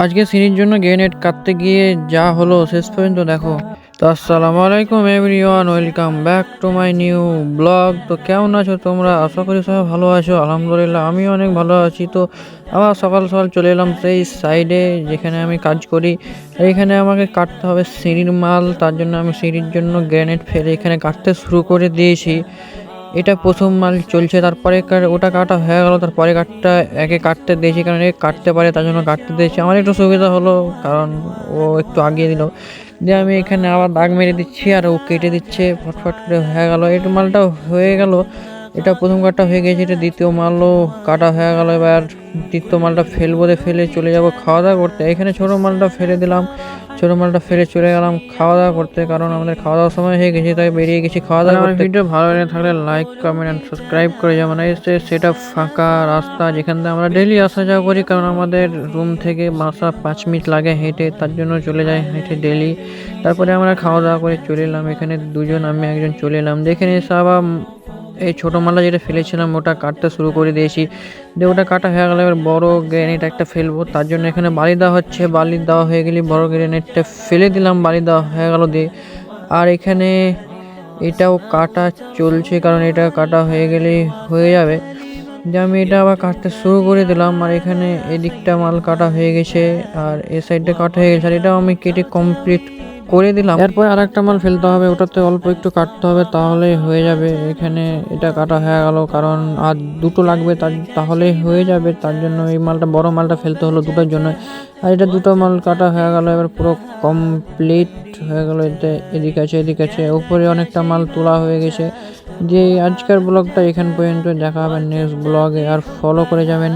আজকে সিঁড়ির জন্য গ্রেনেড কাটতে গিয়ে যা হলো শেষ পর্যন্ত দেখো। তো আসসালামু আলাইকুম everyone, welcome back to my new blog. তো কেমন আছো তোমরা? আশা করি সবাই ভালো আছো। আলহামদুলিল্লাহ আমি অনেক ভালো আছি। তো আবার সকাল সকাল চলে এলাম সেই সাইডে যেখানে আমি কাজ করি। আর এখানে আমাকে কাটতে হবে সিঁড়ির মাল, তার জন্য আমি সিঁড়ির জন্য গ্রেনেড ফেলে এখানে কাটতে শুরু করে দিয়েছি। এটা প্রথম মাল চলছে, তারপরে ওটা কাটা হয়ে গেল, তারপরে একে কাটতে দিয়েছি, কারণ এ কাটতে পারে তার জন্য কাটতে দিয়েছি। আমার একটু সুবিধা হলো কারণ ও একটু আগিয়ে দিল। দিয়ে আমি এখানে আবার দাগ মেরে দিচ্ছি আর ও কেটে দিচ্ছে, ফটফট করে হয়ে গেল। এটা মালটা হয়ে গেল, এটা প্রথম কাটটা হয়ে গেছে, এটা দ্বিতীয় মালও কাটা হয়ে গেল। এবার তৃতীয় মালটা ফেলবো, ফেলে চলে যাব খাওয়া দাওয়া করতে। এখানে ছোটো মালটা ফেলে দিলাম, ছোটো মালটা ফেলে চলে গেলাম খাওয়া দাওয়া করতে, কারণ আমাদের খাওয়া দাওয়ার সময় হয়ে গেছে, তাই বেরিয়ে গেছি খাওয়া দাওয়া করতে। ভিডিও ভালো লেগে থাকলে লাইক কমেন্ট অ্যান্ড সাবস্ক্রাইব করে যাবেন। এসে সেটা ফাঁকা রাস্তা যেখান থেকে আমরা ডেইলি আসা যাওয়া করি, কারণ আমাদের রুম থেকে বাসা 5 মিনিট লাগে হেঁটে, তার জন্য চলে যাই হেঁটে ডেইলি। তারপরে আমরা খাওয়া দাওয়া করে চলে এলাম, এখানে দুজন আমি একজন চলে এলাম। দেখে এসে আবার এই ছোটো মালটা যেটা ফেলেছিলাম ওটা কাটতে শুরু করে দিয়েছি। দিয়ে ওটা কাটা হয়ে গেলে এবার বড়ো গ্রেনেড একটা ফেলবো, তার জন্য এখানে বালি দেওয়া হচ্ছে। বালি দেওয়া হয়ে গেলে বড় গ্রেনেডটা ফেলে দিলাম, বালি দেওয়া হয়ে গেল দিয়ে। আর এখানে এটাও কাটা চলছে, কারণ এটা কাটা হয়ে গেলে হয়ে যাবে। যে আমি এটা আবার কাটতে শুরু করে দিলাম। আর এখানে এদিকটা মাল কাটা হয়ে গেছে আর এ সাইডটা কাটা হয়ে গেছে, আর এটাও আমি কেটে কমপ্লিট করে দিলাম। এরপর আর একটা মাল ফেলতে হবে, ওটাতে অল্প একটু কাটতে হবে, তাহলেই হয়ে যাবে। এখানে এটা কাটা হয়ে গেল, কারণ আর দুটো লাগবে, তাহলেই হয়ে যাবে। তার জন্য এই মালটা, বড় মালটা ফেলতে হলো দুটোর জন্য। আর এটা দুটো মাল কাটা হয়ে গেল, এবার পুরো কমপ্লিট হয়ে গেল। এতে এদিকে আছে, এদিকে আছে, উপরে অনেকটা মাল তোলা হয়ে গেছে। যে আজকের ব্লগটা এখান পর্যন্ত, দেখা হবে নেক্সট ব্লগে, আর ফলো করে যাবেন।